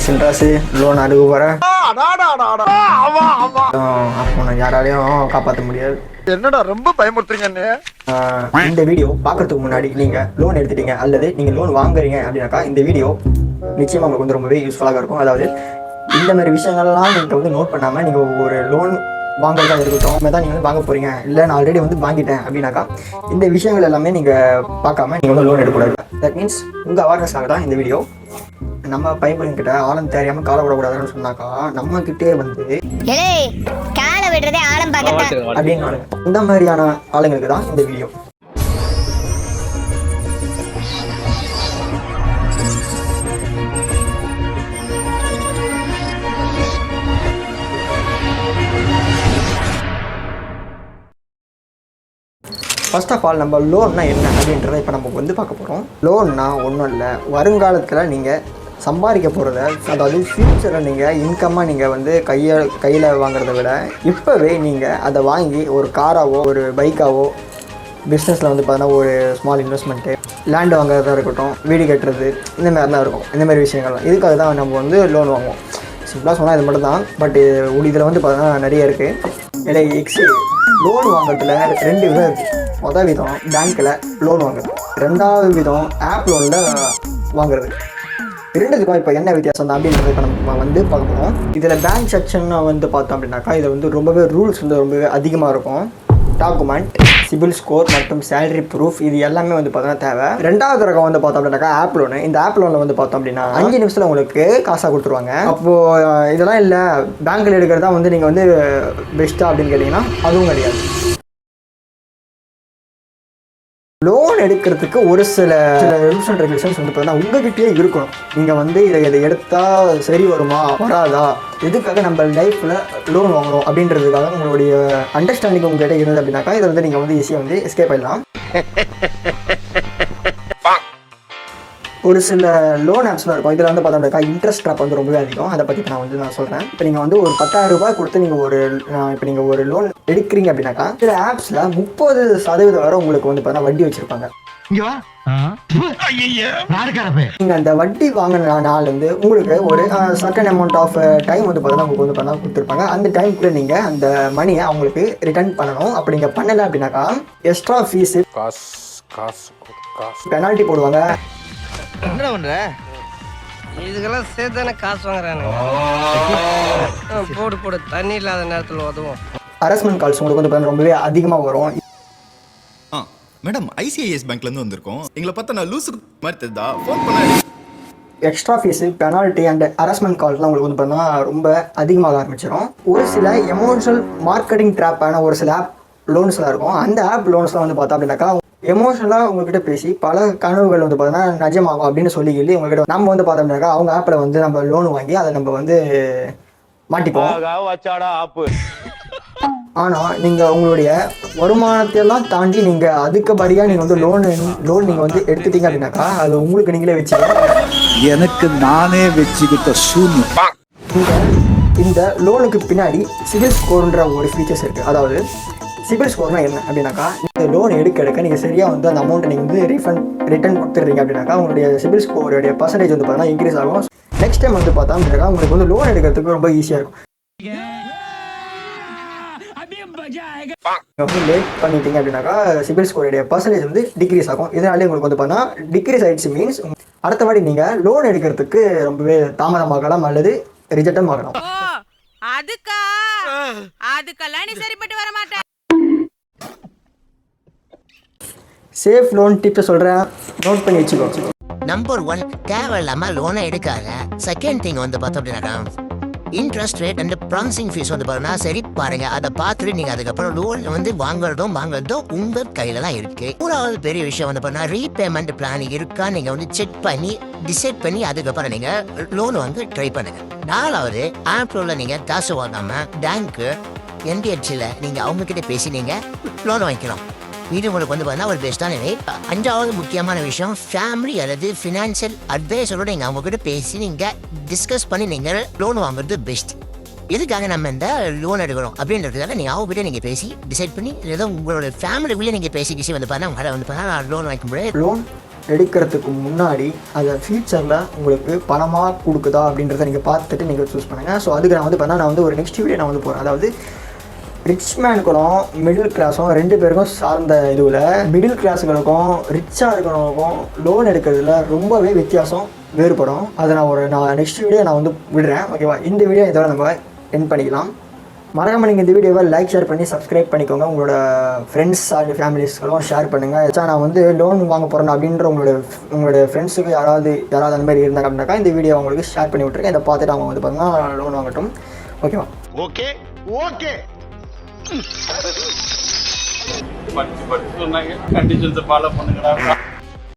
Chinrasu loan அடுக்க போகிறேன். அப்போ நான் யாராலையும் காப்பாற்ற முடியாது. என்னடா ரொம்ப பயமுறுத்துறீங்க. இந்த வீடியோ பார்க்கறதுக்கு முன்னாடி நீங்கள் லோன் எடுத்துட்டீங்க அல்லது நீங்கள் லோன் வாங்குறீங்க அப்படின்னாக்கா இந்த வீடியோ நிச்சயமாக உங்களுக்கு வந்து ரொம்பவே யூஸ்ஃபுல்லாக இருக்கும். அதாவது இந்த மாதிரி விஷயங்கள்லாம் நீங்கள் வந்து நோட் பண்ணாமல் நீங்கள் ஒரு லோன் வாங்குறதா இருக்கட்டும், தான் நீங்கள் வந்து வாங்க போகிறீங்க, இல்லை நான் ஆல்ரெடி வந்து வாங்கிட்டேன் அப்படின்னாக்கா இந்த விஷயங்கள் எல்லாமே நீங்கள் பார்க்காம நீங்கள் வந்து லோன் எடுக்கக்கூடாது. தட் மீன்ஸ் உங்கள் அவேர்னஸ்க்காக தான் இந்த வீடியோ. நம்ம பையன்கிட்ட ஆழம் தெரியாமல் காலை விடக்கூடாதுன்னு சொன்னாக்கா நம்ம கிட்டே வந்து அப்படின்னு இந்த மாதிரியான ஆளுங்களுக்கு தான் இந்த வீடியோ. ஃபர்ஸ்ட் ஆஃப் ஆல் நம்ம லோன்னா என்ன அப்படின்றத இப்போ நம்ம வந்து பார்க்க போகிறோம். லோன்னா ஒன்றும் இல்லை, வருங்காலத்தில் நீங்கள் சம்பாதிக்க போகிறத, அதாவது ஃப்யூச்சரில் நீங்கள் இன்கம்மாக நீங்கள் வந்து கையில் வாங்குறத விட இப்போவே நீங்கள் அதை வாங்கி ஒரு காராவோ ஒரு பைக்காவோ பிஸ்னஸில் வந்து பார்த்தீங்கன்னா ஒரு ஸ்மால் இன்வெஸ்ட்மெண்ட்டு, லேண்டு வாங்குறதா இருக்கட்டும், வீடு கட்டுறது, இந்த மாதிரி தான் இருக்கும். இந்த மாதிரி விஷயங்கள்லாம் இதுக்காக தான் நம்ம வந்து லோன் வாங்குவோம். சிம்பிளாக சொன்னால் இது மட்டும் தான். பட் இதில் வந்து பார்த்தீங்கன்னா நிறைய இருக்குது. இல்லை லோன் வாங்குறதுல 2 விதம் இருக்குது. மொதல் விதம் பேங்க்கில் லோன் வாங்குறது, 2வது விதம் ஆப் லோனில் வாங்குறது. 2த்துக்கும் இப்போ என்ன வித்தியாசம் தான் அப்படின்றத இப்போ நம்ம வந்து பார்க்கணும். இதில் பேங்க் செக்ஷன் வந்து பார்த்தோம் அப்படின்னாக்கா இதில் வந்து ரொம்பவே ரூல்ஸ் வந்து ரொம்பவே அதிகமாக இருக்கும். டாக்குமெண்ட், சிபில் ஸ்கோர் மற்றும் சேலரி ப்ரூஃப் இது எல்லாமே வந்து பார்த்தோன்னா தேவை. 2வது ரகம் வந்து பார்த்தோம் அப்படின்னாக்கா ஆப் லோனு. இந்த ஆப் லோனில் வந்து பார்த்தோம் அப்படின்னா 5 நிமிஷத்தில் உங்களுக்கு காசாக கொடுத்துருவாங்க. அப்போது இதெல்லாம் இல்லை பேங்க்கில் எடுக்கிறதா வந்து நீங்கள் வந்து பெஸ்ட்டாக அப்படின்னு கேட்டிங்கன்னா அதுவும் கிடையாது. லோன் எடுக்கிறதுக்கு ஒரு சில ரூல்ஸ் அண்ட் ரெகுலேஷன்ஸ் வந்து பார்த்தீங்கன்னா உங்ககிட்டயே இருக்கணும். நீங்கள் வந்து இதை எடுத்தால் சரி வருமா வராதா, எதுக்காக நம்ம லைஃப்பில் லோன் வாங்குறோம் அப்படின்றதுக்காக உங்களுடைய அண்டர்ஸ்டாண்டிங் உங்ககிட்ட இருந்தது அப்படின்னாக்கா இதை வந்து நீங்கள் வந்து ஈஸியாக வந்து எஸ்கேப் ஆகிடலாம். ஒரு சில லோன் ஆப்ஸ்லாம் இருக்கும். இதில் வந்து பார்த்தோம்னாக்கா இன்ட்ரெஸ்ட் ட்ராப் வந்து ரொம்பவே அதிகம். அதை பற்றி நான் சொல்கிறேன். இப்போ நீங்கள் வந்து ஒரு 10,000 ரூபாய் கொடுத்து நீங்கள் ஒரு லோன் எடுக்கிறீங்க அப்படின்னாக்கா சில ஆப்ஸில் 30% வரை உங்களுக்கு வந்து பார்த்தீங்கன்னா வட்டி வச்சுருப்பாங்க. நீங்கள் அந்த வட்டி வாங்கின நாள் வந்து உங்களுக்கு ஒரு சர்டன் அமௌண்ட் ஆஃப் டைம் வந்து பார்த்தீங்கன்னா உங்களுக்கு வந்து பார்த்தீங்கன்னா கொடுத்துருப்பாங்க. அந்த டைமுக்குள்ளே நீங்கள் அந்த மணியை அவங்களுக்கு ரிட்டர்ன் பண்ணணும். அப்படி நீங்கள் பண்ணலை அப்படின்னாக்கா எக்ஸ்ட்ரா ஃபீஸு பெனால்ட்டி போடுவாங்க. என்ன பண்ற? இதுக்கெல்லாம் சேர்த்தானே காசு வாங்குறானுங்க. போடு தண்ணி இல்லாத நேரத்தில் உதவும். ஹராஸ்மெண்ட் கால்ஸ் உங்களுக்கு வந்து ரொம்பவே அதிகமாக வரும். மேடம் ஐசிஐஎஸ் பேங்க்லேருந்து வந்திருக்கோம். எங்களை பார்த்தா நான் லூசுக்கு மாதிரி தெரியுதா? ஃபோன் பண்ண extra fees penalty and harassment கால்ஸ்லாம் உங்களுக்கு வந்து பார்த்தீங்கன்னா ரொம்ப அதிகமாக ஆரம்பிச்சிடும். ஒரு சில எமோஷனல் மார்க்கெட்டிங் ட்ராப்பான ஒரு சில ஆப் லோன்ஸ்லாம் இருக்கும். அந்த ஆப் லோன்ஸ்லாம் வந்து பார்த்தோம் அப்படின்னாக்கா எமோஷனலாக உங்ககிட்ட பேசி பல கனவுகள் வந்து பார்த்தீங்கன்னா நிஜமாகும் அப்படின்னு சொல்லி உங்ககிட்ட நம்ம வந்து பார்த்தோம்னாக்கா அவங்க ஆப்பில் வந்து நம்ம லோன் வாங்கி அதை நம்ம வந்து மாட்டிப்போம். ஆனால் நீங்கள் உங்களுடைய வருமானத்தையெல்லாம் தாண்டி நீங்கள் அதுக்குபடியாக நீங்கள் வந்து லோன் நீங்கள் வந்து எடுத்துட்டீங்க அப்படின்னாக்கா அது உங்களுக்கு நீங்களே வச்சு எனக்கு நானே வச்சுக்கிட்ட சூன்யம். இந்த லோனுக்கு பின்னாடி சிபில் ஸ்கோர்ன்ற ஒரு ஃபீச்சர்ஸ் இருக்குது. அதாவது சிபில் ஸ்கோர்னா என்ன அப்படின்னாக்கா இந்த லோன் எடுக்க நீங்கள் சரியாக வந்து அந்த அமௌண்ட்டை நீங்கள் வந்து ரிட்டர்ன் கொடுத்துட்றீங்க அப்படின்னாக்கா உங்களுடைய சிபில் ஸ்கோருடைய பர்சன்டேஜ் வந்து பார்த்தீங்கன்னா இன்க்ரீஸ் ஆகும். நெக்ஸ்ட் டைம் வந்து பார்த்தா அப்படின்னாக்கா உங்களுக்கு வந்து லோன் எடுக்கிறதுக்கு ரொம்ப ஈஸியாக இருக்கும். லேட் பண்ணிட்டீங்க அப்படின்னாக்கா சிபில் ஸ்கோருடைய பர்சன்டேஜ் வந்து டிக்ரீஸ் ஆகும். இதனாலே உங்களுக்கு வந்து பார்த்தீங்கன்னா டிக்ரீஸ் ஆகிடுச்சு மீன்ஸ் அடுத்த வாட்டி நீங்கள் லோன் எடுக்கிறதுக்கு ரொம்பவே தாமதமாகலாம் அல்லது ரிஜெக்டும் ஆகலாம். அதுக்கெல்லாம் நீ சரிப்பட்டு வர மாட்டேன். சேஃப் லோன் டிப்ஸை சொல்கிறேன், நோட் பண்ணி வச்சுக்கோ. நம்பர் 1, தேவையில்லாமல் லோனை எடுக்காத. செகண்ட் திங் வந்து பார்த்தோம் அப்படின்னா interest rate and processing fees வந்து பாருன்னா சரி பாருங்க. அதை பார்த்துட்டு நீங்கள் அதுக்கப்புறம் லோன் வந்து வாங்குறதும் உங்கள் கையில் தான் இருக்குது. 3வது பெரிய விஷயம் வந்து பார்த்தா ரீபேமெண்ட் பிளான் இருக்கா நீங்கள் வந்து செக் பண்ணி டிசைட் பண்ணி அதுக்கப்புறம் நீங்கள் லோன் வாங்க ட்ரை பண்ணுங்க. 4வது ஆப்ல நீங்கள் காசு வாங்காமல் பேங்க்கு NBFCயில் நீங்கள் அவங்கக்கிட்ட பேசி நீங்கள் லோன் வாங்கிக்கலாம். இது உங்களுக்கு வந்து பார்த்தீங்கன்னா ஒரு பெஸ்ட்டான வே. 5வது முக்கியமான விஷயம் ஃபேமிலி அல்லது ஃபினான்ஷியல் அட்வைஸரோட நீங்கள் அவங்ககிட்ட பேசி நீங்கள் டிஸ்கஸ் பண்ணி நீங்கள் லோன் வாங்குறது பெஸ்ட். எதுக்காக நம்ம இந்த லோன் எடுக்கிறோம் அப்படின்றதுக்காக நீங்கள் அவங்ககிட்ட நீங்கள் பேசி டிசைட் பண்ணி ஏதோ உங்களோட ஃபேமிலிக்குள்ளே நீங்கள் பேசி வந்து பார்த்தா உங்களால் வந்து பார்த்தா லோன் வாங்கிக்க முடியாது. லோன் எடுக்கிறதுக்கு முன்னாடி அதை ஃபியூச்சரில் உங்களுக்கு பணமாக கொடுக்குதா அப்படின்றத நீங்கள் பார்த்துட்டு நீங்கள் சூஸ் பண்ணுங்கள். ஸோ அதுக்கு நான் வந்து பார்த்தா நான் வந்து ஒரு நெக்ஸ்ட் வீடியோ நான் வந்து போகிறேன். அதாவது ரிச் மேனுக்கும் மிடில் கிளாஸும் 2 பேருக்கும் சார்ந்த இதுவில் மிடில் கிளாஸுகளுக்கும் ரிச்சாக இருக்கிறவங்களுக்கும் லோன் எடுக்கிறதுல ரொம்பவே வித்தியாசம் வேறுபடும். அதை நான் நெக்ஸ்ட் வீடியோ நான் வந்து விடுறேன். ஓகேவா? இந்த வீடியோ இதோட நம்ம எண்ட் பண்ணிக்கலாம். மறக்காம நீங்கள் இந்த வீடியோவை லைக் ஷேர் பண்ணி சப்ஸ்கிரைப் பண்ணிக்கோங்க. உங்களோட ஃப்ரெண்ட்ஸ் அண்ட் ஃபேமிலிஸ்களும் ஷேர் பண்ணுங்கள். நான் வந்து லோன் வாங்க போகிறேன் அப்படின்ற உங்களோட ஃப்ரெண்ட்ஸுக்கு யாராவது அந்த மாதிரி இருந்தாங்க அப்படின்னாக்கா இந்த வீடியோ அவங்களுக்கு ஷேர் பண்ணி விட்ருக்கேன். இதை பார்த்துட்டு அவங்க வந்து பார்த்தீங்கன்னா லோன் வாங்கட்டும். ஓகேவா? ஓகே ஓகே சொன்னாங்க கண்டிஷன்ஸை ஃபாலோ பண்ணுங்கடா.